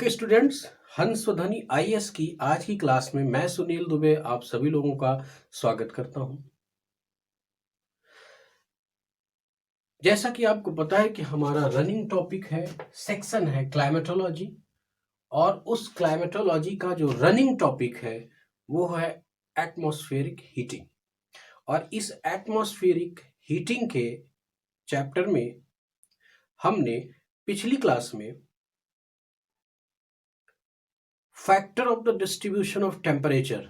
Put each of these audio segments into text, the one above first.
Okay students, Hansadhwani IAS की आज की क्लास में मैं सुनील दुबे आप सभी लोगों का स्वागत करता हूं। जैसा कि आपको पता है कि हमारा रनिंग टॉपिक है, सेक्शन है क्लाइमेटोलॉजी, और उस क्लाइमेटोलॉजी का जो रनिंग टॉपिक है वो है एटमॉस्फेरिक हीटिंग। और इस एटमॉस्फेरिक हीटिंग के चैप्टर में हमने पिछली क्लास में factor of the distribution of temperature,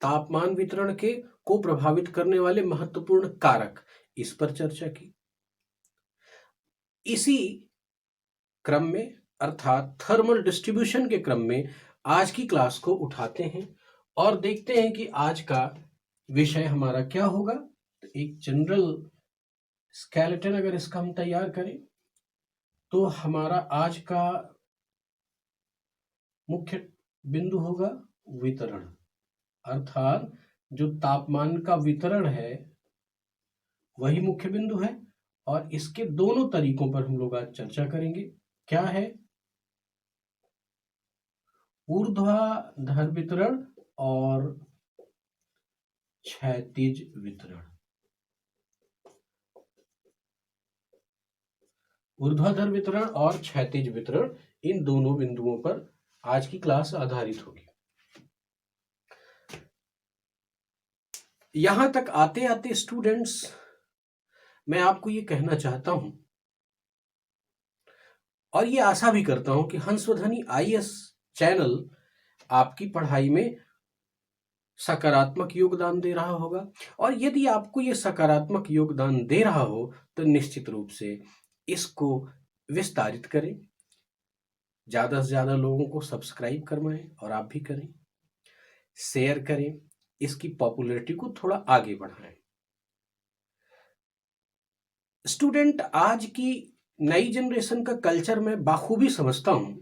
तापमान वितरण को प्रभावित करने वाले महत्वपूर्ण कारक, इस पर चर्चा की। इसी क्रम में अर्थात थर्मल डिस्ट्रीब्यूशन के क्रम में आज की क्लास को उठाते हैं और देखते हैं कि आज का विषय हमारा क्या होगा। तो एक जनरल स्केलेटन अगर इसका हम तैयार करें तो हमारा आज का मुख्य बिंदु होगा वितरण, अर्थात जो तापमान का वितरण है वही मुख्य बिंदु है। और इसके दोनों तरीकों पर हम लोग आज चर्चा करेंगे। क्या है? ऊर्ध्वाधर वितरण और क्षैतिज वितरण। ऊर्ध्वाधर वितरण और क्षैतिज वितरण, इन दोनों बिंदुओं पर आज की क्लास आधारित होगी। यहां तक आते आते स्टूडेंट्स, मैं आपको ये कहना चाहता हूं और ये आशा भी करता हूं कि हंसध्वनि आईएएस चैनल आपकी पढ़ाई में सकारात्मक योगदान दे रहा होगा। और यदि आपको ये सकारात्मक योगदान दे रहा हो तो निश्चित रूप से इसको विस्तारित करें, ज़्यादा से ज़्यादा लोगों को सब्सक्राइब करवाएं और आप भी करें, शेयर करें, इसकी पॉपुलैरिटी को थोड़ा आगे बढ़ाएं। स्टूडेंट, आज की नई जनरेशन का कल्चर मैं बाखूबी समझता हूं,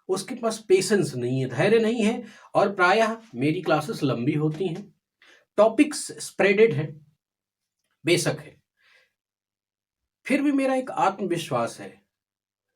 उसके पास पेशेंस नहीं है, धैर्य नहीं है, और प्रायः मेरी क्लासेस लंबी होती हैं, टॉपिक्स स्प्रेडेड हैं, बेशक है, फिर भी मेरा एक आत्मविश्वास है।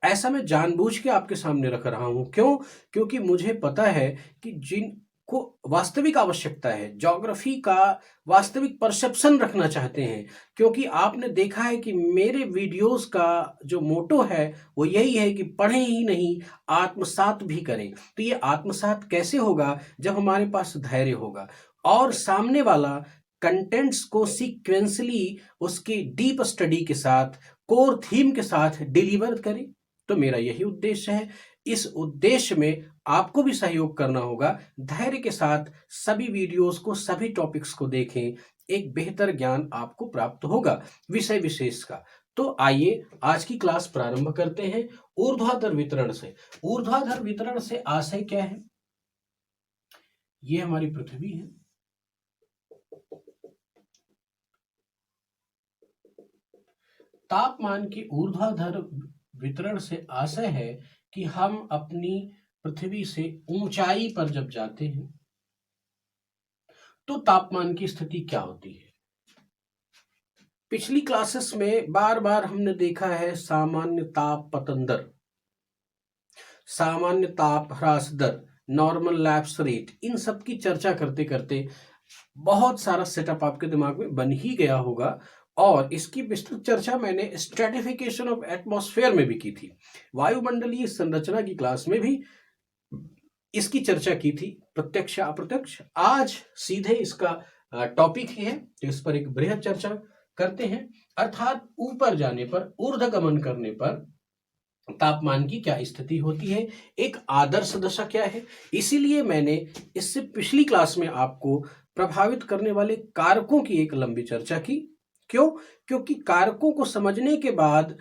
ऐसा मैं जानबूझ के आपके सामने रख रहा हूं। क्यों? क्योंकि मुझे पता है कि जिनको वास्तविक आवश्यकता है, ज्योग्राफी का वास्तविक परसेप्शन रखना चाहते हैं, क्योंकि आपने देखा है कि मेरे वीडियोस का जो मोटो है वो यही है कि पढ़ें ही नहीं, आत्मसात भी करें। तो ये आत्मसात कैसे होगा? जब हमारे पास धैर्य होगा और सामने वाला कंटेंट्स को सीक्वेंसली उसकी डीप स्टडी के साथ, कोर थीम के साथ डिलीवर करें। तो मेरा यही उद्देश्य है। इस उद्देश्य में आपको भी सहयोग करना होगा। धैर्य के साथ सभी वीडियोस को, सभी टॉपिक्स को देखें, एक बेहतर ज्ञान आपको प्राप्त होगा विषय विशेष का। तो आइए आज की क्लास प्रारंभ करते हैं ऊर्ध्वाधर वितरण से। ऊर्ध्वाधर वितरण से आशय क्या है? ये हमारी पृथ्वी है, तापमान की ऊर्ध्वाधर वितरण से आशय है कि हम अपनी पृथ्वी से ऊंचाई पर जब जाते हैं तो तापमान की स्थिति क्या होती है। पिछली क्लासेस में बार बार हमने देखा है सामान्य ताप पतन दर, सामान्य ताप ह्रास दर, नॉर्मल लैप्स रेट, इन सब की चर्चा करते करते बहुत सारा सेटअप आपके दिमाग में बन ही गया होगा। और इसकी विस्तृत चर्चा मैंने स्ट्रेटिफिकेशन ऑफ एटमॉस्फेयर में भी की थी, वायुमंडलीय संरचना की क्लास में भी इसकी चर्चा की थी, प्रत्यक्ष अप्रत्यक्ष। आज सीधे इसका टॉपिक ही है, तो इस पर एक बृहद चर्चा करते हैं। अर्थात ऊपर जाने पर, ऊर्ध्वगमन करने पर तापमान की क्या स्थिति होती है, एक आदर्श दशा क्या है। इसीलिए मैंने इससे पिछली क्लास में आपको प्रभावित करने वाले कारकों की एक लंबी चर्चा की। क्यों? क्योंकि कारकों को समझने के बाद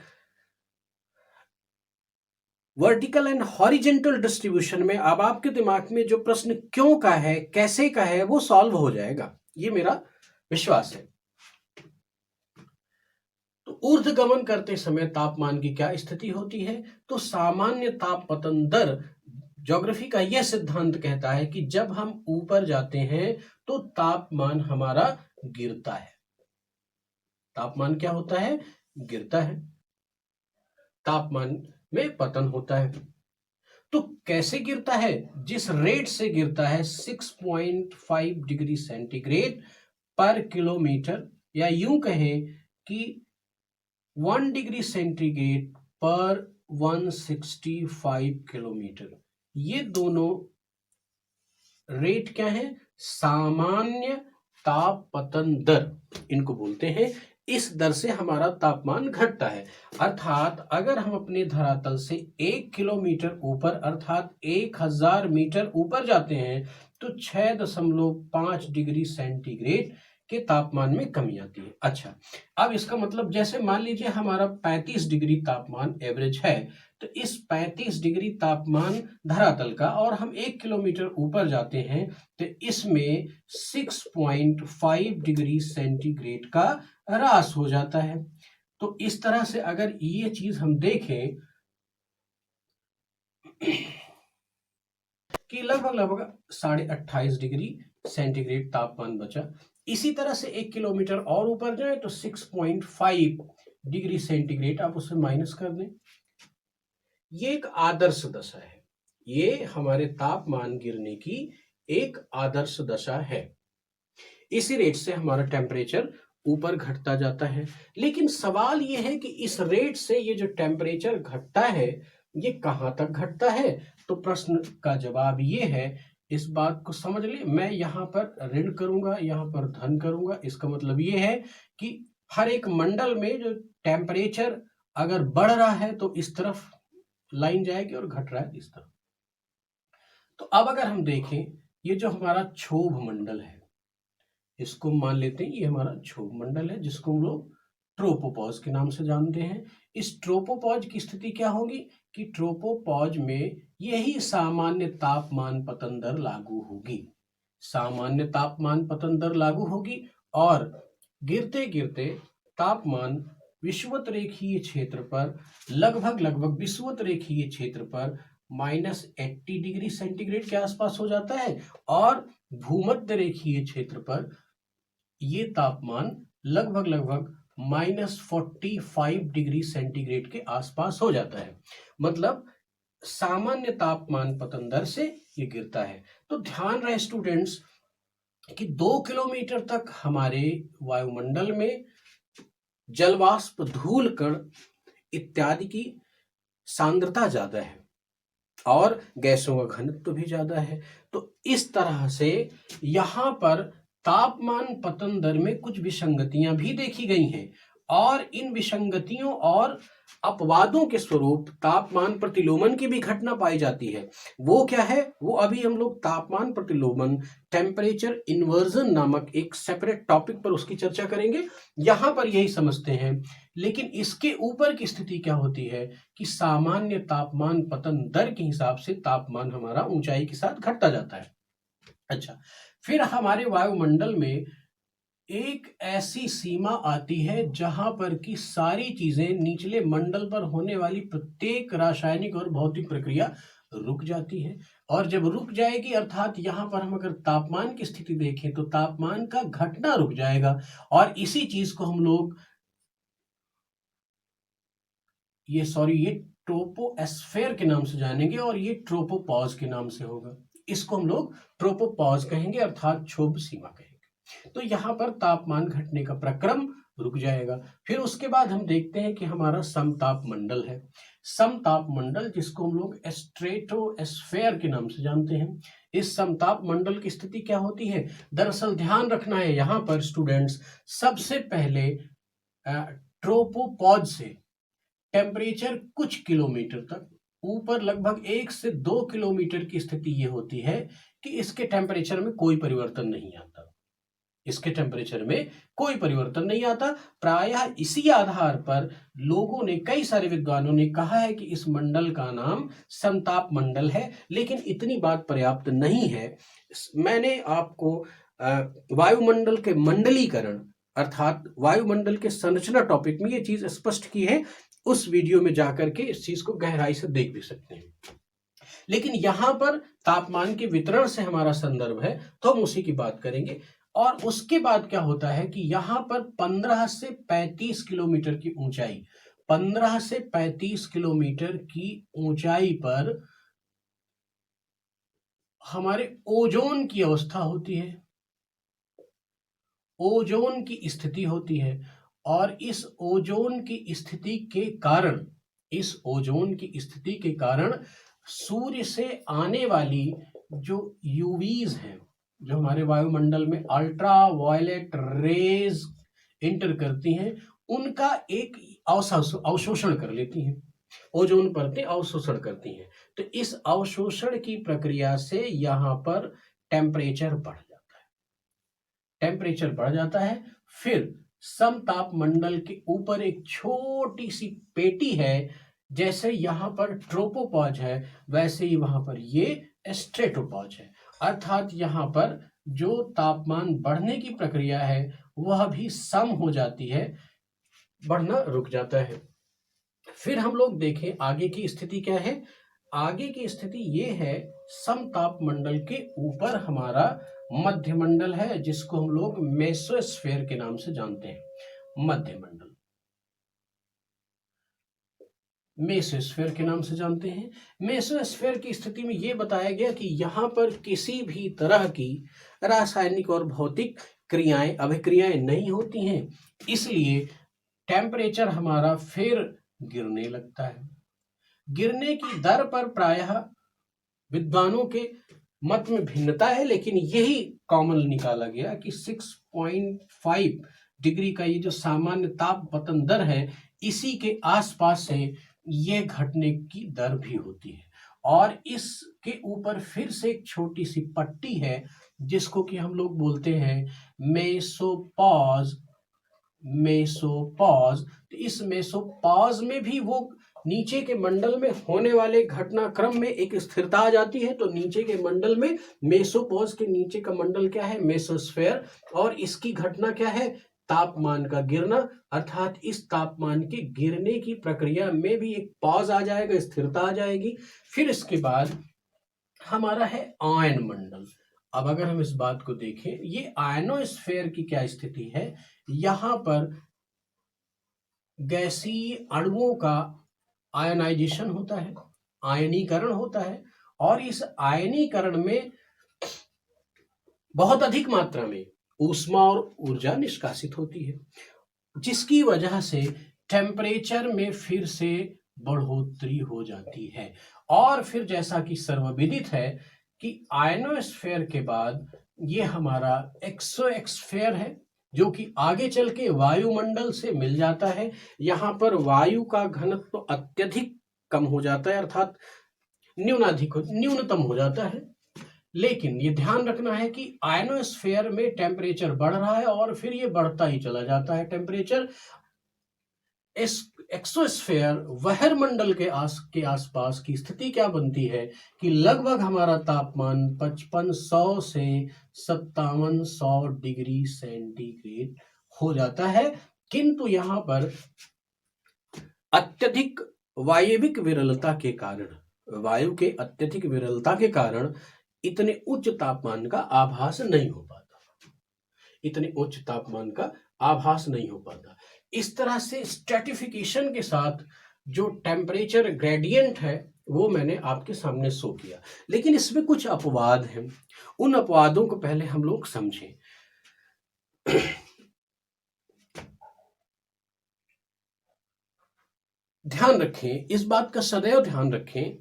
वर्टिकल एंड हॉरिजेंटल डिस्ट्रीब्यूशन में अब आपके दिमाग में जो प्रश्न क्यों का है, कैसे का है, वो सॉल्व हो जाएगा, ये मेरा विश्वास है। तो ऊर्ध्वगमन करते समय तापमान की क्या स्थिति होती है? तो सामान्य ताप पतन दर, ज्योग्राफी का यह सिद्धांत कहता है कि जब हम ऊपर जाते हैं तो तापमान हमारा गिरता है। तापमान क्या होता है? गिरता है, तापमान में पतन होता है। तो कैसे गिरता है? जिस रेट से गिरता है 6.5 डिग्री सेंटीग्रेड पर किलोमीटर, या यूं कहें कि 1 डिग्री सेंटीग्रेड पर 165 किलोमीटर, ये दोनों रेट क्या है? सामान्य तापपतन दर इनको बोलते हैं। इस दर से हमारा तापमान घटता है। अर्थात अगर हम अपने धरातल से 1 किलोमीटर ऊपर अर्थात 1000 मीटर ऊपर जाते हैं तो 6.5 डिग्री सेंटीग्रेड के तापमान में कमी आती है। अच्छा, अब इसका मतलब जैसे मान लीजिए हमारा 35 डिग्री तापमान एवरेज है, तो इस 35 डिग्री तापमान धरातल का और हम 1 किलोमीटर ऊपर जाते हैं तो इसमें 6.5 डिग्री सेंटीग्रेड का ह्रास हो जाता है। तो इस तरह से अगर ये चीज हम देखें कि लगभग 28.5 डिग्री सेंटीग्रेड तापमान बचा। इसी तरह से 1 किलोमीटर और ऊपर जाए तो 6.5 डिग्री सेंटीग्रेड आप उससे माइनस कर दें। ये एक आदर्श दशा है, ये हमारे तापमान गिरने की एक आदर्श दशा है। इसी रेट से हमारा टेम्परेचर ऊपर घटता जाता है। लेकिन सवाल ये है कि इस रेट से ये जो टेम्परेचर घटता है ये कहां तक घटता है? तो प्रश्न का जवाब ये है, इस बात को समझ ले, मैं यहां पर ऋण करूंगा, यहां पर धन करूंगा। इसका मतलब ये है कि हर एक मंडल में जो टेम्परेचर अगर बढ़ रहा है तो इस तरफ लाइन जाएगी और घट रहा है इस तरफ। तो अब अगर हम देखें ये जो हमारा क्षोभ मंडल है, इसको मान लेते हैं ये हमारा क्षोभ मंडल है जिसको हम लोग ट्रोपोपॉज के नाम से जानते हैं। इस ट्रोपोपॉज की स्थिति क्या होगी कि ट्रोपोपॉज में यही सामान्य तापमान पतन दर लागू होगी, सामान्य तापमान पतन दर लागू होगी और गिरते गिरते तापमान विषुवत रेखीय क्षेत्र पर लगभग विषुवत रेखीय क्षेत्र पर -80 डिग्री सेंटीग्रेड के आसपास हो जाता है और भूमध्य रेखीय क्षेत्र पर ये तापमान लगभग -45 डिग्री सेंटीग्रेड के आसपास हो जाता है। मतलब सामान्य तापमान पतन दर से ये गिरता है। तो ध्यान रहे स्टूडेंट्स कि 2 किलोमीटर तक हमारे वायुमंडल में जलवाष्प, धूल कण इत्यादि की सांद्रता ज्यादा है और गैसों का घनत्व भी ज्यादा है। तो इस तरह से यहां पर तापमान पतन दर में कुछ विसंगतियां भी देखी गई हैं और इन विसंगतियों और अपवादों के स्वरूप तापमान प्रतिलोमन की भी घटना पाई जाती है। वो क्या है? वो अभी हम लोग तापमान प्रतिलोमन, टेम्परेचर इन्वर्जन नामक एक सेपरेट टॉपिक पर उसकी चर्चा करेंगे। यहां पर यही समझते हैं। लेकिन इसके ऊपर की स्थिति क्या होती है कि सामान्य तापमान पतन दर के हिसाब से तापमान हमारा ऊंचाई के साथ घटता जाता है। अच्छा, फिर हमारे वायुमंडल में एक ऐसी सीमा आती है जहां पर की सारी चीजें निचले मंडल पर होने वाली प्रत्येक रासायनिक और भौतिक प्रक्रिया रुक जाती है। और जब रुक जाएगी अर्थात यहां पर हम अगर तापमान की स्थिति देखें तो तापमान का घटना रुक जाएगा और इसी चीज को हम लोग ये ट्रोपोस्फेयर के नाम से जानेंगे और ये ट्रोपोपॉज के नाम से होगा। इसको हम लोग ट्रोपोपॉज कहेंगे अर्थात क्षोभ सीमा कहेंगे। तो यहाँ पर तापमान घटने का प्रक्रम रुक जाएगा। फिर उसके बाद हम देखते हैं कि हमारा समताप मंडल है। समताप मंडल जिसको हम लोग स्ट्रेटोस्फेयर के नाम से जानते हैं। इस समताप मंडल की स्थिति क्या होती है? दरअसल ध्यान रखना है यहाँ पर स्टूडेंट्स, सबसे पहले ट्रोपोपॉज से टेम्परेचर कुछ किलोमीटर तक ऊपर लगभग 1 से 2 किलोमीटर की स्थिति ये होती है कि इसके टेम्परेचर में कोई परिवर्तन नहीं आता, इसके टेम्परेचर में कोई परिवर्तन नहीं आता। प्रायः इसी आधार पर लोगों ने, कई सारे विद्वानों ने कहा है कि इस मंडल का नाम समताप मंडल है। लेकिन इतनी बात पर्याप्त नहीं है। मैंने आपको वायुमंडल के मंडलीकरण अर्थात वायुमंडल के संरचना टॉपिक में ये चीज स्पष्ट की है, उस वीडियो में जाकर के इस चीज को गहराई से देख भी सकते हैं। लेकिन यहां पर तापमान के वितरण से हमारा संदर्भ है तो हम उसी की बात करेंगे। और उसके बाद क्या होता है कि यहां पर 15 से 35 किलोमीटर की ऊंचाई, 15 से 35 किलोमीटर की ऊंचाई पर हमारे ओजोन की अवस्था होती है, ओजोन की स्थिति होती है, और इस ओजोन की स्थिति के कारण, इस ओजोन की स्थिति के कारण सूर्य से आने वाली जो यूवीज हैं, जो हमारे वायुमंडल में अल्ट्रा वायलेट रेज इंटर करती हैं, उनका एक अवशोषण कर लेती हैं, ओजोन परतें अवशोषण करती हैं। तो इस अवशोषण की प्रक्रिया से यहाँ पर टेम्परेचर बढ़ जाता है, टेम्परेचर बढ़ जाता है। फिर समताप के ऊपर एक छोटी सी पेटी है, जैसे यहाँ पर ट्रोपोपॉज है वैसे ही वहां पर ये स्ट्रेटोपॉज है, अर्थात यहाँ पर जो तापमान बढ़ने की प्रक्रिया है वह भी सम हो जाती है, बढ़ना रुक जाता है। फिर हम लोग देखें आगे की स्थिति क्या है। आगे की स्थिति ये है, समताप मंडल के ऊपर हमारा मध्यमंडल है, जिसको हम लोग मेसोस्फेयर के नाम से जानते हैं। मध्यमंडल मेसोस्फेयर के नाम से जानते हैं। मेसोस्फेयर की स्थिति में यह बताया गया कि यहाँ पर किसी भी तरह की रासायनिक और भौतिक क्रियाएं, अभिक्रियाएं नहीं होती हैं, इसलिए टेम्परेचर हमारा फिर गिरने लगता है। गिरने की दर पर प्रायः विद्वानों के मत में भिन्नता है, लेकिन यही कॉमन निकाला गया कि 6.5 डिग्री का ये जो सामान्य ताप पतन दर है, इसी के आसपास से ये घटने की दर भी होती है। और इसके ऊपर फिर से एक छोटी सी पट्टी है, जिसको कि हम लोग बोलते हैं मेसोपॉज। मेसोपॉज, तो इस मेसोपॉज में भी वो नीचे के मंडल में होने वाले घटनाक्रम में एक स्थिरता आ जाती है। तो नीचे के मंडल में, मेसोपॉज के नीचे का मंडल क्या है, मेसोस्फेयर, और इसकी घटना क्या है, तापमान का गिरना, अर्थात इस तापमान के गिरने की प्रक्रिया में भी एक पॉज आ जाएगा, स्थिरता आ जाएगी। फिर इसके बाद हमारा है आयन मंडल। अब अगर हम इस बात को देखें, ये आयनोस्फेयर की क्या स्थिति है, यहां पर गैसीय अणुओं का आयनाइजेशन होता है, आयनीकरण होता है, और इस आयनीकरण में बहुत अधिक मात्रा में ऊष्मा और ऊर्जा निष्कासित होती है, जिसकी वजह से टेम्परेचर में फिर से बढ़ोतरी हो जाती है। और फिर जैसा कि सर्वविदित है कि आयनोस्फेयर के बाद ये हमारा एक्सोस्फेयर है, जो कि आगे चल के वायुमंडल से मिल जाता है। यहाँ पर वायु का घनत्व तो अत्यधिक कम हो जाता है, अर्थात न्यूनतम हो जाता है। लेकिन ये ध्यान रखना है कि आयनोस्फेयर में टेम्परेचर बढ़ रहा है और फिर ये बढ़ता ही चला जाता है टेम्परेचर। एक्सोस्फेयर वहरमंडल के आसपास की स्थिति क्या बनती है कि लगभग हमारा तापमान 5500 से 5700 डिग्री सेंटीग्रेड हो जाता है, किंतु यहाँ पर अत्यधिक वायविक विरलता के कारण, वायु के अत्यधिक विरलता के कारण इतने उच्च तापमान का आभास नहीं हो पाता, इतने उच्च तापमान का आभास नहीं हो पाता। इस तरह से स्ट्रेटिफिकेशन के साथ जो टेम्परेचर ग्रेडियंट है वो मैंने आपके सामने शो किया, लेकिन इसमें कुछ अपवाद हैं। उन अपवादों को पहले हम लोग समझें। ध्यान रखें, इस बात का सदैव ध्यान रखें,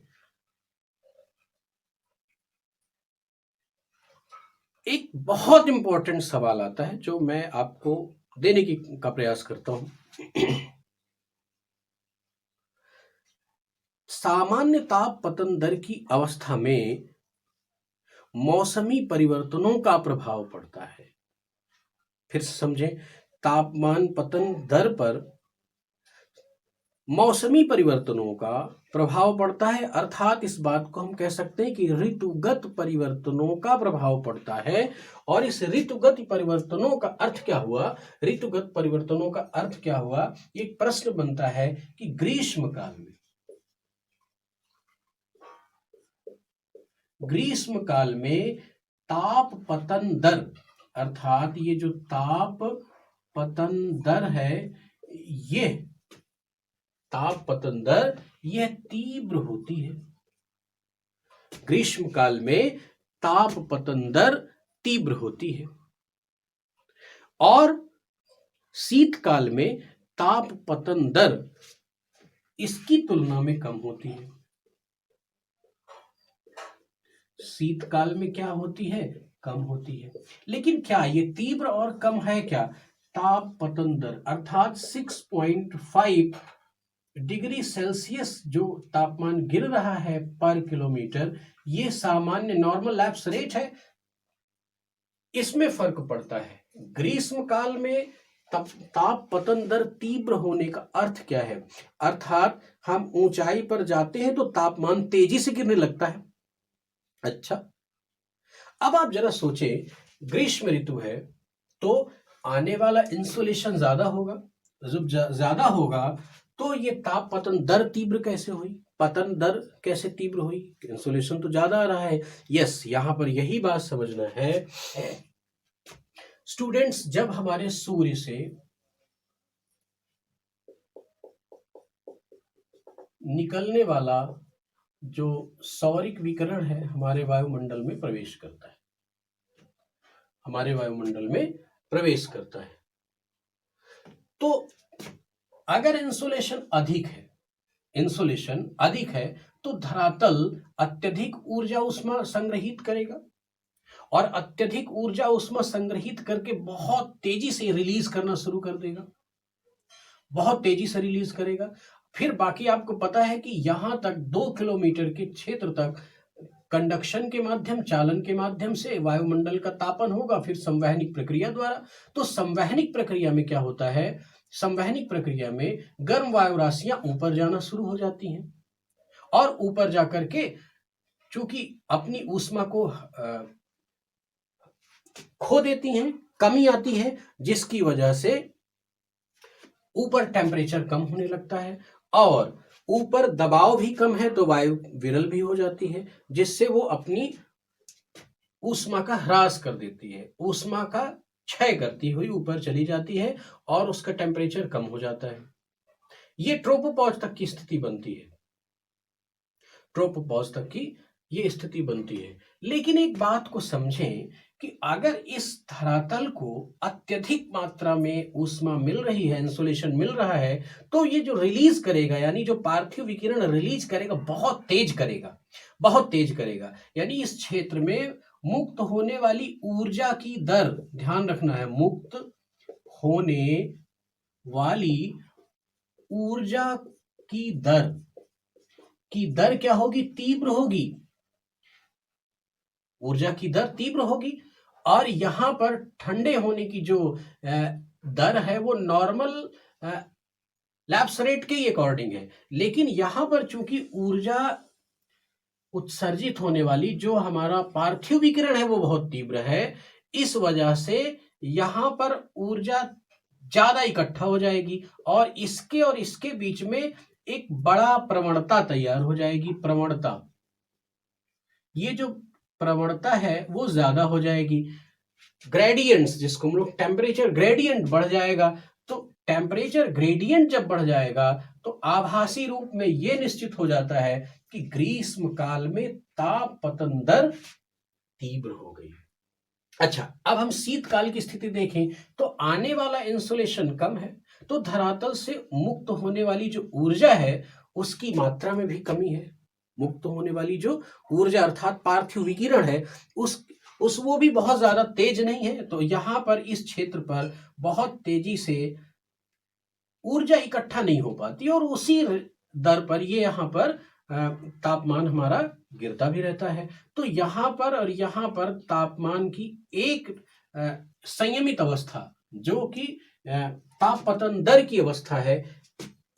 एक बहुत इंपॉर्टेंट सवाल आता है जो मैं आपको देने का प्रयास करता हूं। सामान्य ताप पतन दर की अवस्था में मौसमी परिवर्तनों का प्रभाव पड़ता है। फिर से समझें, तापमान पतन दर पर मौसमी परिवर्तनों का प्रभाव पड़ता है, अर्थात इस बात को हम कह सकते हैं कि ऋतुगत परिवर्तनों का प्रभाव पड़ता है। और इस ऋतुगत परिवर्तनों का अर्थ क्या हुआ, ऋतुगत परिवर्तनों का अर्थ क्या हुआ, एक प्रश्न बनता है कि ग्रीष्म काल में ताप पतन दर, अर्थात ये जो ताप पतन दर है, ये ताप पतन दर यह तीव्र होती है। ग्रीष्म काल में ताप पतन दर तीव्र होती है और शीतकाल में ताप पतन दर इसकी तुलना में कम होती है। शीतकाल में क्या होती है? कम होती है। लेकिन क्या ये तीव्र और कम है क्या? ताप पतन दर अर्थात 6.5 डिग्री सेल्सियस जो तापमान गिर रहा है पर किलोमीटर, ये सामान्य नॉर्मल लैप्स रेट है, इसमें फर्क पड़ता है। ग्रीष्म काल में ताप पतन दर तीव्र होने का अर्थ क्या है? अर्थात हम ऊंचाई पर जाते हैं तो तापमान तेजी से गिरने लगता है। अच्छा, अब आप जरा सोचें, ग्रीष्म ऋतु है तो आने वाला इंसुलेशन ज्यादा होगा। जब ज्यादा होगा तो ये ताप पतन दर तीव्र कैसे हुई? पतन दर कैसे तीव्र हुई? इंसुलेशन तो ज्यादा आ रहा है। यस, यहां पर यही बात समझना है स्टूडेंट्स। जब हमारे सूर्य से निकलने वाला जो सौरिक विकिरण है हमारे वायुमंडल में प्रवेश करता है, हमारे वायुमंडल में प्रवेश करता है, तो अगर इंसुलेशन अधिक है तो धरातल अत्यधिक ऊर्जा उष्मा संग्रहित करेगा और अत्यधिक ऊर्जा उष्मा संग्रहित करके बहुत तेजी से रिलीज करना शुरू कर देगा, बहुत तेजी से रिलीज करेगा। फिर बाकी आपको पता है कि यहां तक 2 किलोमीटर के क्षेत्र तक कंडक्शन के माध्यम, चालन के माध्यम से वायुमंडल का तापन होगा, फिर संवहनिक प्रक्रिया द्वारा। तो संवहनिक प्रक्रिया में क्या होता है? संवहनिक प्रक्रिया में गर्म वायु राशियां ऊपर जाना शुरू हो जाती हैं और ऊपर जाकर के चूंकि अपनी ऊष्मा को खो देती हैं, कमी आती है, जिसकी वजह से ऊपर टेम्परेचर कम होने लगता है और ऊपर दबाव भी कम है तो वायु विरल भी हो जाती है, जिससे वो अपनी ऊष्मा का ह्रास कर देती है, ऊष्मा का क्षय करती हुई ऊपर चली जाती है और उसका टेम्परेचर कम हो जाता है। ये ट्रोपोपॉज तक की स्थिति बनती है, ट्रोपोपॉज तक की ये स्थिति बनती है। लेकिन एक बात को समझें कि अगर इस धरातल को अत्यधिक मात्रा में ऊष्मा मिल रही है, इंसुलेशन मिल रहा है, तो ये जो रिलीज करेगा, यानी जो पार्थिव विकिरण रिलीज करेगा, बहुत तेज करेगा, बहुत तेज करेगा। यानी इस क्षेत्र में मुक्त होने वाली ऊर्जा की दर, ध्यान रखना है, मुक्त होने वाली ऊर्जा की दर क्या होगी? तीव्र होगी। ऊर्जा की दर तीव्र होगी और यहां पर ठंडे होने की जो दर है वो नॉर्मल लैप्स रेट के ही अकॉर्डिंग है। लेकिन यहां पर चूंकि ऊर्जा उत्सर्जित होने वाली जो हमारा पार्थिव विकिरण है वो बहुत तीव्र है, इस वजह से यहां पर ऊर्जा ज्यादा इकट्ठा हो जाएगी और इसके बीच में एक बड़ा प्रवणता तैयार हो जाएगी। प्रवणता, ये जो प्रवणता है वो ज्यादा हो जाएगी। ग्रेडियंट्स, जिसको हम लोग टेम्परेचर ग्रेडियंट बढ़ जाएगा, तो टेम्परेचर ग्रेडियंट जब बढ़ जाएगा तो आभासी रूप में यह निश्चित हो जाता है कि ग्रीष्म काल में ताप पतन दर तीव्र हो गई। अच्छा, अब हम शीतकाल की स्थिति देखें तो आने वाला इंसुलेशन कम है, तो धरातल से मुक्त होने वाली जो ऊर्जा है उसकी मात्रा में भी कमी है। मुक्त होने वाली जो ऊर्जा अर्थात पार्थिव विकिरण है उस वो भी बहुत ज्यादा तेज नहीं है, तो यहां पर इस क्षेत्र पर बहुत तेजी से ऊर्जा इकट्ठा नहीं हो पाती और उसी दर पर ये यहाँ पर तापमान हमारा गिरता भी रहता है। तो यहाँ पर और यहाँ पर तापमान की एक संयमित अवस्था जो कि ताप पतन दर की अवस्था है,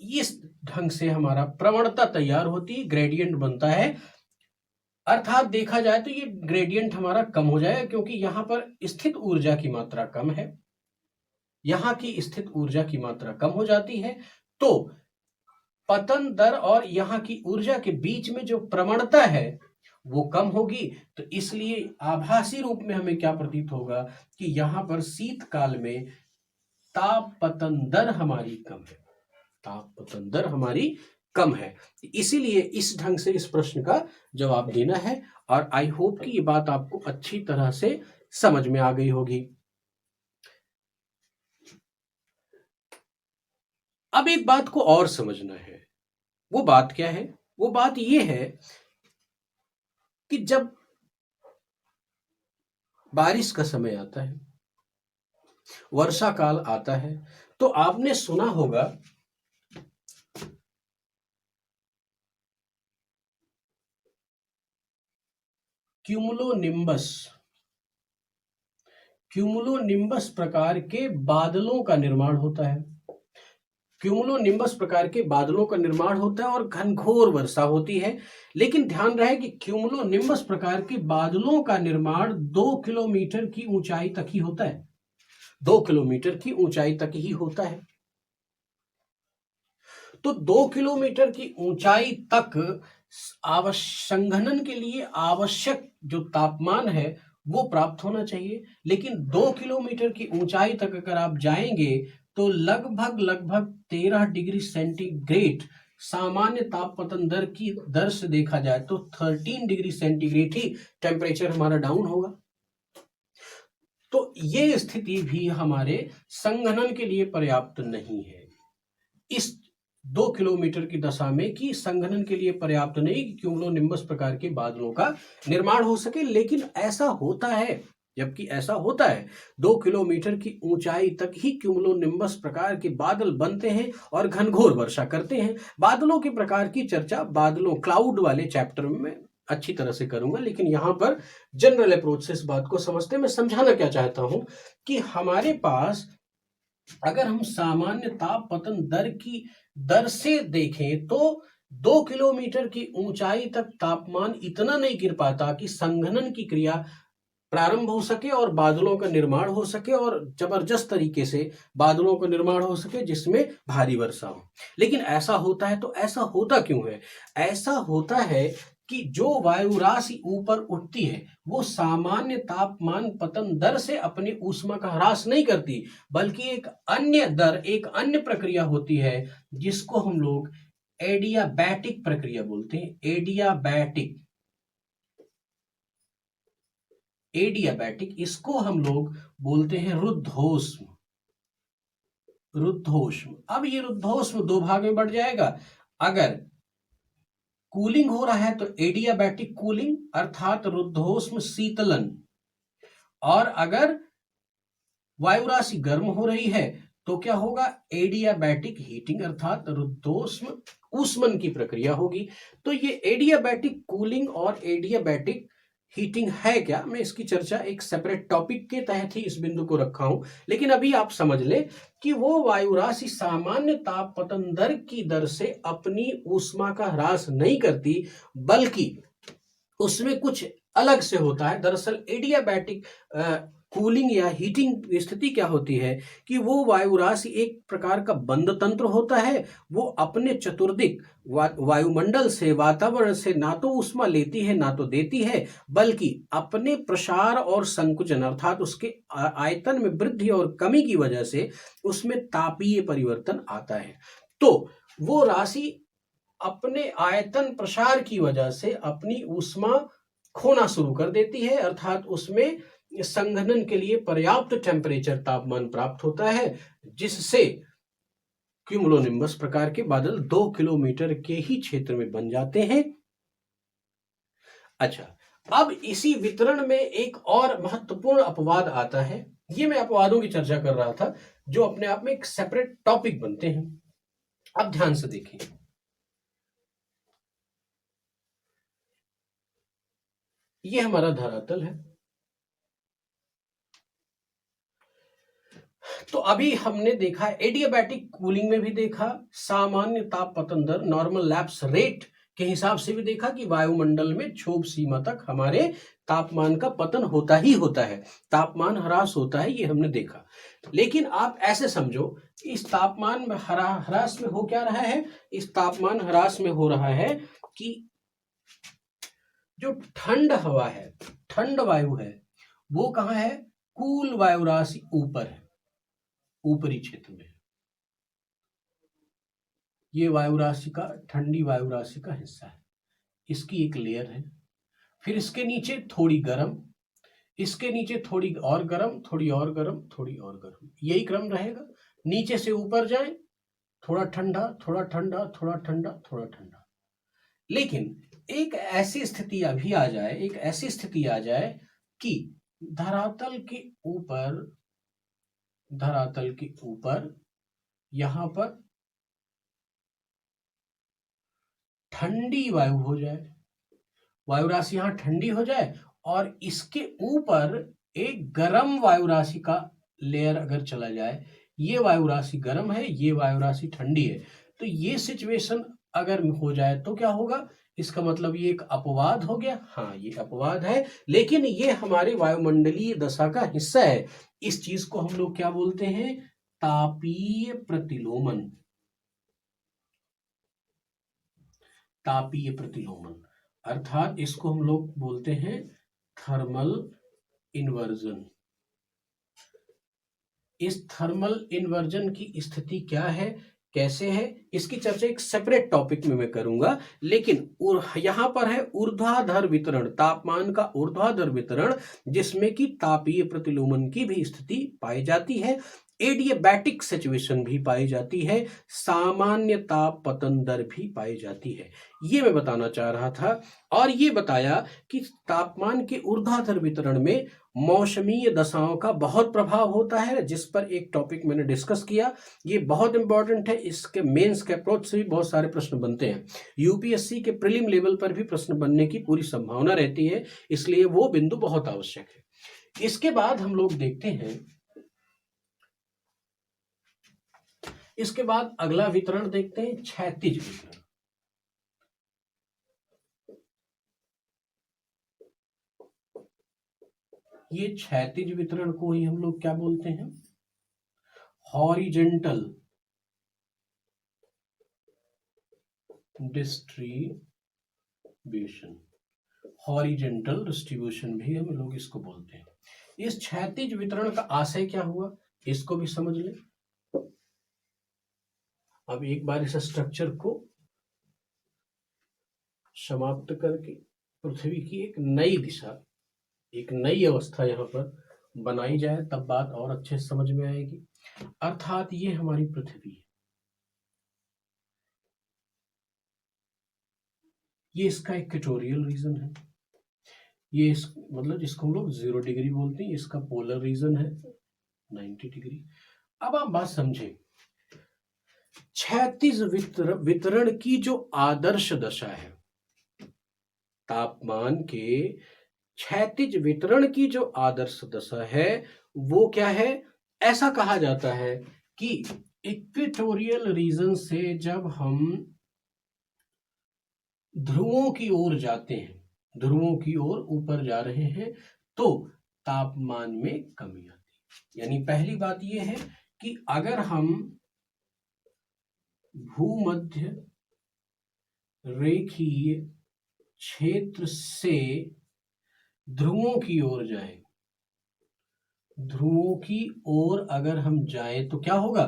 इस ढंग से हमारा प्रवणता तैयार होती है, ग्रेडियंट बनता है। अर्थात देखा जाए तो ये ग्रेडियंट हमारा कम हो जाएगा क्योंकि यहाँ पर स्थित ऊर्जा की मात्रा कम है, यहाँ की स्थित ऊर्जा की मात्रा कम हो जाती है, तो पतन दर और यहाँ की ऊर्जा के बीच में जो प्रवणता है वो कम होगी। तो इसलिए आभासी रूप में हमें क्या प्रतीत होगा कि यहाँ पर शीतकाल में ताप पतन दर हमारी कम है, ताप पतन दर हमारी कम है। इसीलिए इस ढंग से इस प्रश्न का जवाब देना है और आई होप कि ये बात आपको अच्छी तरह से समझ में आ गई होगी। अब एक बात को और समझना है। वो बात क्या है? वो बात ये है कि जब बारिश का समय आता है, वर्षा काल आता है, तो आपने सुना होगा क्यूमुलोनिम्बस क्यूमुलोनिम्बस प्रकार के बादलों का निर्माण होता है। क्यूमुलोनिम्बस प्रकार के बादलों का निर्माण होता है और घनघोर वर्षा होती है। लेकिन ध्यान रहे कि क्यूमुलोनिम्बस प्रकार के बादलों का निर्माण 2 किलोमीटर की ऊंचाई तक ही होता है। 2 किलोमीटर की ऊंचाई तक ही होता है। तो 2 किलोमीटर की ऊंचाई तक संघनन के लिए आवश्यक जो तापमान है वो प्राप्त होना चाहिए। लेकिन 2 किलोमीटर की ऊंचाई तक अगर आप जाएंगे तो लगभग लगभग 13 डिग्री सेंटीग्रेड सामान्य तापपतन दर से देखा जाए तो 13 डिग्री सेंटीग्रेड ही टेम्परेचर हमारा डाउन होगा। तो ये स्थिति भी हमारे संघनन के लिए पर्याप्त नहीं है। इस 2 किलोमीटर की दशा में कि संघनन के लिए पर्याप्त नहीं कि क्यूमुलोनिम्बस प्रकार के बादलों का निर्माण हो सके। लेकिन ऐसा होता है, जबकि ऐसा होता है 2 किलोमीटर की ऊंचाई तक ही क्यूमुलोनिम्बस प्रकार के बादल बनते हैं और घनघोर वर्षा करते हैं। बादलों के प्रकार की चर्चा बादलों क्लाउड वाले चैप्टर में अच्छी तरह से करूंगा, लेकिन यहां पर जनरल अप्रोच से इस बात को समझते मैं समझाना क्या चाहता हूं कि हमारे पास अगर हम सामान्य ताप पतन दर से देखें तो 2 किलोमीटर की ऊंचाई तक तापमान इतना नहीं गिर पाता कि संघनन की क्रिया प्रारंभ हो सके और बादलों का निर्माण हो सके और जबरदस्त तरीके से बादलों का निर्माण हो सके जिसमें भारी वर्षा हो। लेकिन ऐसा होता है, तो ऐसा होता क्यों है? ऐसा होता है कि जो वायु राशि ऊपर उठती है वो सामान्य तापमान पतन दर से अपनी ऊष्मा का ह्रास नहीं करती, बल्कि एक अन्य प्रक्रिया होती है जिसको हम लोग एडियाबैटिक प्रक्रिया बोलते हैं। एडियाबैटिक इसको हम लोग बोलते हैं रुद्धोष्म। अब ये रुद्धोष्म दो भाग में बढ़ जाएगा। अगर कूलिंग हो रहा है तो एडियाबैटिक कूलिंग अर्थात रुद्धोष्म शीतलन, और अगर वायु राशि गर्म हो रही है तो क्या होगा? एडियाबैटिक हीटिंग अर्थात रुद्धोष्म ऊष्मन की प्रक्रिया होगी। तो ये एडियाबैटिक कूलिंग और एडियाबैटिक हीटिंग है क्या, मैं इसकी चर्चा एक सेपरेट टॉपिक के तहत ही इस बिंदु को रखा हूं। लेकिन अभी आप समझ ले कि वो वायु राशि सामान्य ताप पतन दर की दर से अपनी ऊष्मा का ह्रास नहीं करती, बल्कि उसमें कुछ अलग से होता है। दरअसल एडियाबैटिक कूलिंग या हीटिंग स्थिति क्या होती है कि वो वायु राशि एक प्रकार का बंद तंत्र होता है। वो अपने चतुर्दिक वायुमंडल से, वातावरण से ना तो ऊष्मा लेती है ना तो देती है, बल्कि अपने प्रसार और संकुचन अर्थात उसके आयतन में वृद्धि और कमी की वजह से उसमें तापीय परिवर्तन आता है। तो वो राशि अपने आयतन प्रसार की वजह से अपनी ऊष्मा खोना शुरू कर देती है, अर्थात उसमें संघनन के लिए पर्याप्त टेम्परेचर तापमान प्राप्त होता है, जिससे क्यूमुलोनिम्बस प्रकार के बादल 2 किलोमीटर के ही क्षेत्र में बन जाते हैं। अच्छा, अब इसी वितरण में एक और महत्वपूर्ण अपवाद आता है। ये मैं अपवादों की चर्चा कर रहा था जो अपने आप में एक सेपरेट टॉपिक बनते हैं। अब ध्यान से देखिए, ये हमारा धरातल है। तो अभी हमने देखा एडियाबैटिक कूलिंग में भी देखा, सामान्य ताप पतन दर नॉर्मल लैप्स रेट के हिसाब से भी देखा कि वायुमंडल में क्षोभ सीमा तक हमारे तापमान का पतन होता ही होता है, तापमान ह्रास होता है, ये हमने देखा। लेकिन आप ऐसे समझो, इस तापमान में ह्रास में हो क्या रहा है? इस तापमान ह्रास में हो रहा है कि जो ठंड हवा है, ठंड वायु है, वो कहाँ है? कूल वायु राशि ऊपर है, ऊपरी क्षेत्र में। ये वायु राशि का, ठंडी वायु राशि का हिस्सा है, इसकी एक लेयर है। फिर इसके नीचे थोड़ी गर्म, इसके नीचे थोड़ी और गर्म, थोड़ी और गर्म, थोड़ी और गर्म, यही क्रम रहेगा। नीचे से ऊपर जाए, थोड़ा ठंडा, थोड़ा ठंडा, थोड़ा ठंडा, थोड़ा ठंडा। लेकिन एक ऐसी स्थिति अभी आ जाए, एक ऐसी स्थिति आ जाए कि धरातल के ऊपर, धरातल के ऊपर यहां पर ठंडी वायु हो जाए, वायु राशि यहां ठंडी हो जाए, और इसके ऊपर एक गर्म वायु राशि का लेयर अगर चला जाए, ये वायु राशि गर्म है, ये वायु राशि ठंडी है, तो ये सिचुएशन अगर हो जाए तो क्या होगा? इसका मतलब ये एक अपवाद हो गया। हाँ, ये अपवाद है, लेकिन ये हमारे वायुमंडलीय दशा का हिस्सा है। इस चीज को हम लोग क्या बोलते हैं? तापीय प्रतिलोमन। तापीय प्रतिलोमन, अर्थात इसको हम लोग बोलते हैं थर्मल इन्वर्जन। इस थर्मल इन्वर्जन की स्थिति क्या है, कैसे है, इसकी चर्चा एक सेपरेट टॉपिक में मैं करूंगा। लेकिन यहां पर है ऊर्ध्वाधर वितरण, तापमान का ऊर्ध्वाधर वितरण, जिसमें कि तापीय प्रतिलोमन की भी स्थिति पाई जाती है, एडियाबैटिक सिचुएशन भी पाई जाती है, सामान्य ताप पतन दर भी पाई जाती है। ये मैं बताना चाह रहा था। और ये बताया कि तापमान के ऊर्ध्वाधर वितरण में मौसमीय दशाओं का बहुत प्रभाव होता है, जिस पर एक टॉपिक मैंने डिस्कस किया। ये बहुत इंपॉर्टेंट है, इसके मेंस के अप्रोच से भी बहुत सारे प्रश्न बनते हैं, यूपीएससी के प्रीलिम लेवल पर भी प्रश्न बनने की पूरी संभावना रहती है, इसलिए वो बिंदु बहुत आवश्यक है। इसके बाद हम लोग देखते हैं, इसके बाद अगला वितरण देखते हैं, क्षैतिज वितरण। ये क्षैतिज वितरण को ही हम लोग क्या बोलते हैं? Horizontal distribution. हॉरिजेंटल डिस्ट्रीब्यूशन भी हम लोग इसको बोलते हैं। इस क्षैतिज वितरण का आशय क्या हुआ, इसको भी समझ लें। अब एक बार इस स्ट्रक्चर को समाप्त करके पृथ्वी की एक नई दिशा, एक नई अवस्था यहां पर बनाई जाए, तब बात और अच्छे से समझ में आएगी। अर्थात ये हमारी पृथ्वी है, ये इसका इक्वेटोरियल रीजन है, ये मतलब जिसको हम लोग 0 डिग्री बोलते हैं, इसका पोलर रीजन है 90 डिग्री। अब आप बात समझें, क्षैतिज वितरण की जो आदर्श दशा है, तापमान के क्षैतिज वितरण की जो आदर्श दशा है, वो क्या है? ऐसा कहा जाता है कि इक्वेटोरियल रीजन से जब हम ध्रुवों की ओर जाते हैं, ध्रुवों की ओर ऊपर जा रहे हैं, तो तापमान में कमी आती है। यानी पहली बात यह है कि अगर हम भूमध्य रेखीय क्षेत्र से ध्रुवों की ओर जाएं, ध्रुवों की ओर अगर हम जाएं तो क्या होगा?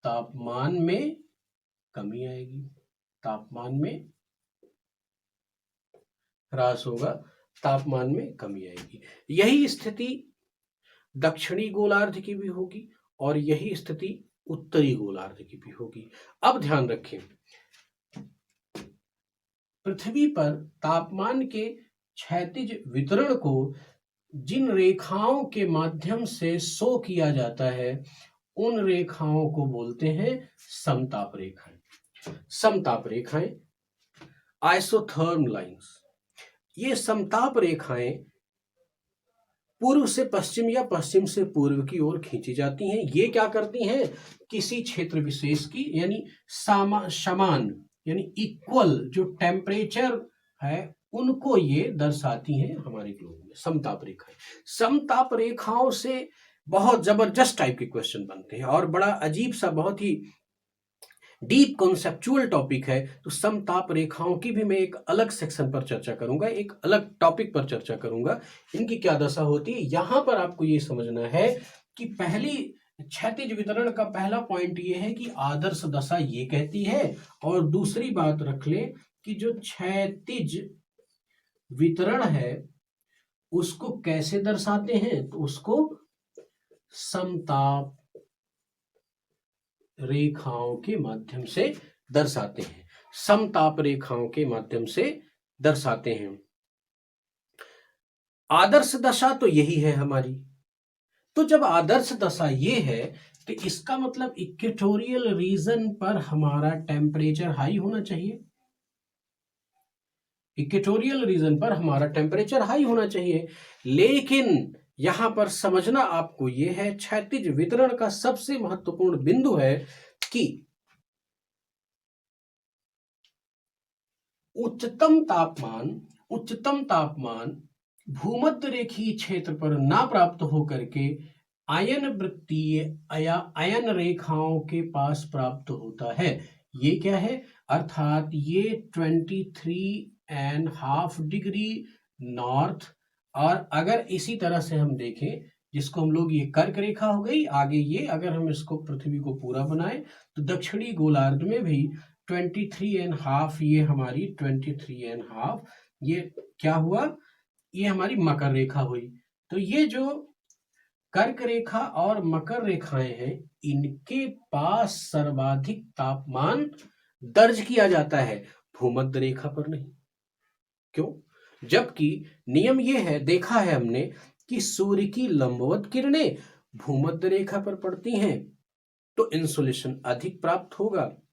तापमान में कमी आएगी, तापमान में ह्रास होगा, तापमान में कमी आएगी। यही स्थिति दक्षिणी गोलार्ध की भी होगी और यही स्थिति उत्तरी गोलार्ध की भी होगी। अब ध्यान रखें, पृथ्वी पर तापमान के क्षैतिज वितरण को जिन रेखाओं के माध्यम से शो किया जाता है, उन रेखाओं को बोलते हैं समताप रेखाएं। समताप रेखाएं, आइसोथर्म लाइंस। ये समताप रेखाएं पूर्व से पश्चिम या पश्चिम से पूर्व की ओर खींची जाती हैं। ये क्या करती हैं? किसी क्षेत्र विशेष की यानी समान यानी इक्वल जो टेम्परेचर है, उनको ये दर्शाती हैं हमारे ग्लोब में, समताप रेखाएं। समताप रेखाओं से बहुत जबरदस्त टाइप के क्वेश्चन बनते हैं और बड़ा अजीब सा, बहुत ही डीप कॉन्सेप्चुअल टॉपिक है। तो समताप रेखाओं की भी मैं एक अलग सेक्शन पर चर्चा करूंगा, एक अलग टॉपिक पर चर्चा करूंगा, इनकी क्या दशा होती है। यहां पर आपको ये समझना है कि पहली क्षैतिज वितरण का पहला पॉइंट ये है कि आदर्श दशा ये कहती है, और दूसरी बात रख ले कि जो क्षैतिज वितरण है उसको कैसे दर्शाते हैं, तो उसको समताप रेखाओं के माध्यम से दर्शाते हैं, समताप रेखाओं के माध्यम से दर्शाते हैं। आदर्श दशा तो यही है हमारी। तो जब आदर्श दशा ये है तो इसका मतलब इक्वेटोरियल रीजन पर हमारा टेम्परेचर हाई होना चाहिए। इक्वेटोरियल रीजन पर हमारा टेम्परेचर हाई होना चाहिए, लेकिन यहां पर समझना आपको यह है, क्षैतिज वितरण का सबसे महत्वपूर्ण बिंदु है कि उच्चतम तापमान भूमध्य रेखीय क्षेत्र पर ना प्राप्त होकर के आयन वृत्तीय या आयन रेखाओं के पास प्राप्त होता है। ये क्या है, अर्थात ये 23.5 डिग्री नॉर्थ, और अगर इसी तरह से हम देखें, जिसको हम लोग ये कर्क रेखा हो गई, आगे ये अगर हम इसको पृथ्वी को पूरा बनाए तो दक्षिणी गोलार्ध में भी 23.5, ये हमारी 23.5, ये क्या हुआ, ये हमारी मकर रेखा हुई। तो ये जो कर्क रेखा और मकर रेखाएं हैं, इनके पास सर्वाधिक तापमान दर्ज किया जाता है, भूमध्य रेखा पर नहीं। क्यों? जबकि नियम ये है, देखा है हमने कि सूर्य की लंबवत किरणें भूमध्य रेखा पर पड़ती हैं तो इंसोलेशन अधिक प्राप्त होगा, तो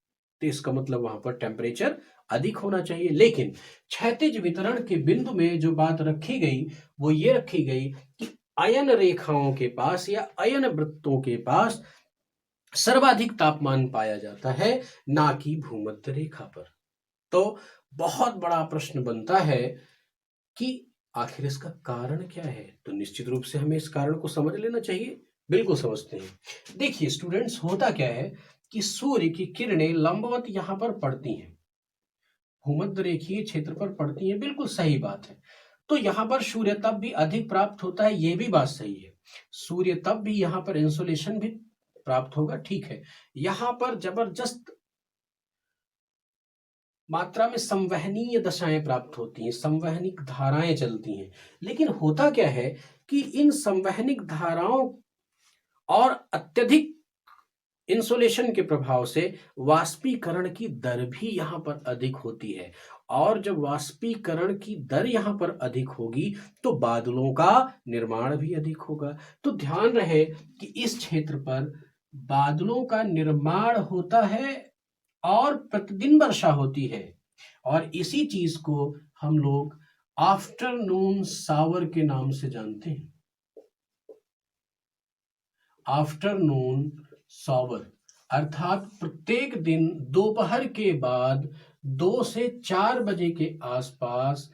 इसका मतलब वहां पर टेम्परेचर अधिक होना चाहिए। लेकिन क्षैतिज वितरण के बिंदु में जो बात रखी गई वो ये रखी गई कि अयन रेखाओं के पास या अयन वृत्तों के पास सर्वाधिक तापमान पाया जाता है, ना कि भूमध्य रेखा पर। तो बहुत बड़ा प्रश्न बनता है कि आखिर इसका कारण क्या है। तो निश्चित रूप से हमें इस कारण को समझ लेना चाहिए। बिल्कुल समझते हैं। देखिए स्टूडेंट्स, होता क्या है कि सूर्य की किरणें लंबवत यहां पर पड़ती हैं, भूमध्य रेखीय क्षेत्र पर पड़ती हैं, बिल्कुल सही बात है। तो यहां पर सूर्य तप भी अधिक प्राप्त होता है, ये भी बात सही है। सूर्य तप भी यहां पर इंसोलेशन भी प्राप्त होगा, ठीक है। यहां पर जबरदस्त मात्रा में संवहनीय दशाएं प्राप्त होती हैं, संवहनिक धाराएं चलती हैं। लेकिन होता क्या है कि इन संवहनिक धाराओं और अत्यधिक इंसोलेशन के प्रभाव से वाष्पीकरण की दर भी यहां पर अधिक होती है, और जब वाष्पीकरण की दर यहां पर अधिक होगी तो बादलों का निर्माण भी अधिक होगा। तो ध्यान रहे कि इस क्षेत्र पर बादलों का निर्माण होता है और प्रतिदिन वर्षा होती है, और इसी चीज को हम लोग आफ्टरनून शावर के नाम से जानते हैं। आफ्टरनून शावर अर्थात प्रत्येक दिन दोपहर के बाद 2 से 4 बजे के आसपास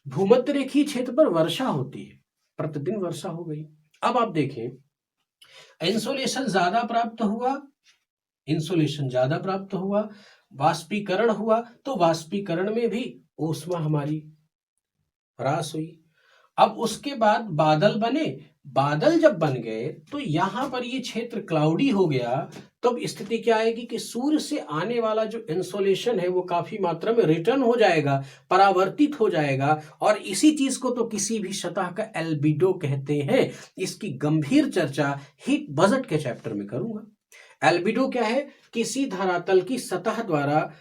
भूमध्य रेखीय क्षेत्र पर वर्षा होती है, प्रतिदिन वर्षा हो गई। अब आप देखें, इंसोलेशन ज्यादा प्राप्त हुआ, इंसोलेशन ज्यादा प्राप्त हुआ, वाष्पीकरण हुआ, तो वाष्पीकरण में भी ऊष्मा हमारी ह्रास हुई। अब उसके बाद बादल बने, बादल जब बन गए तो यहां पर ये क्षेत्र क्लाउडी हो गया। तब स्थिति क्या आएगी कि सूर्य से आने वाला जो इंसोलेशन है वो काफी मात्रा में रिटर्न हो जाएगा, परावर्तित हो जाएगा, और इसी चीज को तो किसी भी सतह का एल्बिडो कहते हैं। इसकी गंभीर चर्चा हीट बजट के चैप्टर में करूंगा। एल्बिडो क्या है, किसी धरातल की सतह द्वारा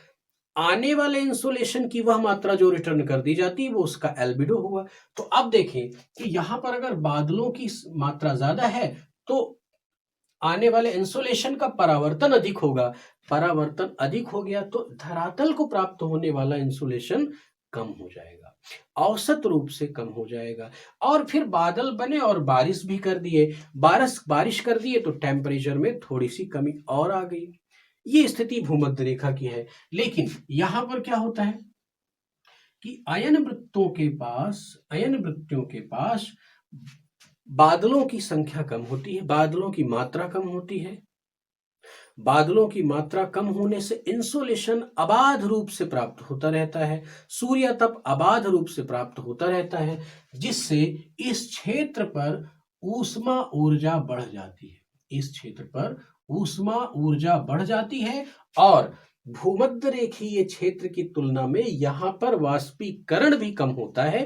आने वाले इंसोलेशन की वह मात्रा जो रिटर्न कर दी जाती है वो उसका एल्बिडो हुआ। तो अब देखें कि यहां पर अगर बादलों की मात्रा ज्यादा है तो आने वाले इंसोलेशन का परावर्तन अधिक होगा, परावर्तन अधिक हो गया तो धरातल को प्राप्त होने वाला इंसोलेशन कम हो जाएगा, औसत रूप से कम हो जाएगा। और फिर बादल बने और बारिश भी कर दिए, बारिश कर दिए तो टेम्परेचर में थोड़ी सी कमी और आ गई। ये स्थिति भूमध्य रेखा की है। लेकिन यहां पर क्या होता है कि अयन वृत्तियों के पास बादलों की संख्या कम होती है, बादलों की मात्रा कम होती है। बादलों की मात्रा कम होने से इंसोलेशन अबाध रूप से प्राप्त होता रहता है, सूर्य तप अबाध रूप से प्राप्त होता रहता है, जिससे इस क्षेत्र पर ऊष्मा ऊर्जा बढ़ जाती है। इस क्षेत्र पर ऊष्मा ऊर्जा बढ़ जाती है और भूमध्य रेखीय क्षेत्र की तुलना में यहाँ पर वाष्पीकरण भी कम होता है,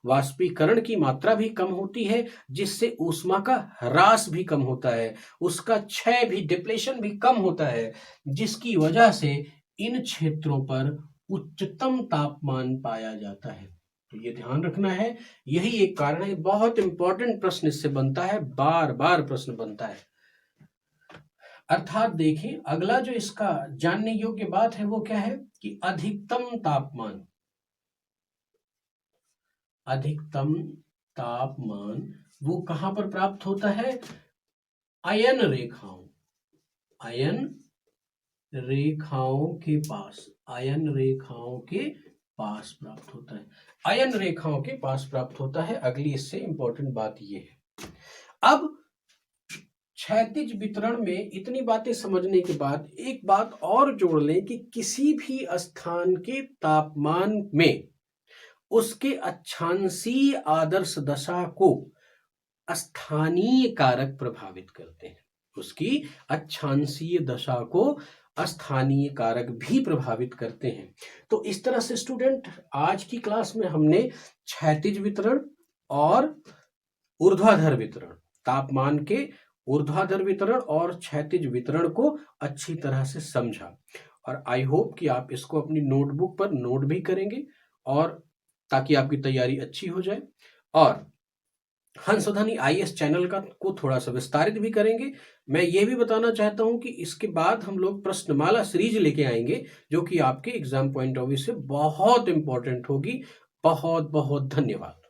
वाष्पीकरण की मात्रा भी कम होती है, जिससे ऊष्मा का ह्रास भी कम होता है, उसका क्षय भी, डिप्लेशन भी कम होता है, जिसकी वजह से इन क्षेत्रों पर उच्चतम तापमान पाया जाता है। तो ये ध्यान रखना है, यही एक कारण है। बहुत इंपॉर्टेंट प्रश्न इससे बनता है, बार बार प्रश्न बनता है। अर्थात देखिए, अगला जो इसका जानने योग्य बात है वो क्या है कि अधिकतम तापमान वो कहां पर प्राप्त होता है? अयन रेखाओं के पास प्राप्त होता है। अयन रेखाओं के पास प्राप्त होता है। अगली इससे इंपॉर्टेंट बात ये है। अब क्षैतिज वितरण में इतनी बातें समझने के बाद एक बात और जोड़ लें कि किसी भी स्थान के तापमान में उसके अक्षांशीय आदर्श दशा को स्थानीय कारक प्रभावित करते हैं। उसकी अक्षांशीय दशा को स्थानीय कारक भी प्रभावित करते हैं। तो इस तरह से स्टूडेंट, आज की क्लास में हमने क्षैतिज वितरण और ऊर्ध्वाधर वितरण, तापमान के ऊर्ध्वाधर वितरण और क्षैतिज वितरण को अच्छी तरह से समझा, और आई होप कि आप इसको अपनी नोटबुक पर नोट भी करेंगे, और ताकि आपकी तैयारी अच्छी हो जाए, और हंसध्वनि IAS चैनल को थोड़ा सा विस्तारित भी करेंगे। मैं ये भी बताना चाहता हूं कि इसके बाद हम लोग प्रश्नमाला सीरीज लेके आएंगे, जो कि आपके एग्जाम पॉइंट ऑफ व्यू से बहुत इंपॉर्टेंट होगी। बहुत बहुत धन्यवाद।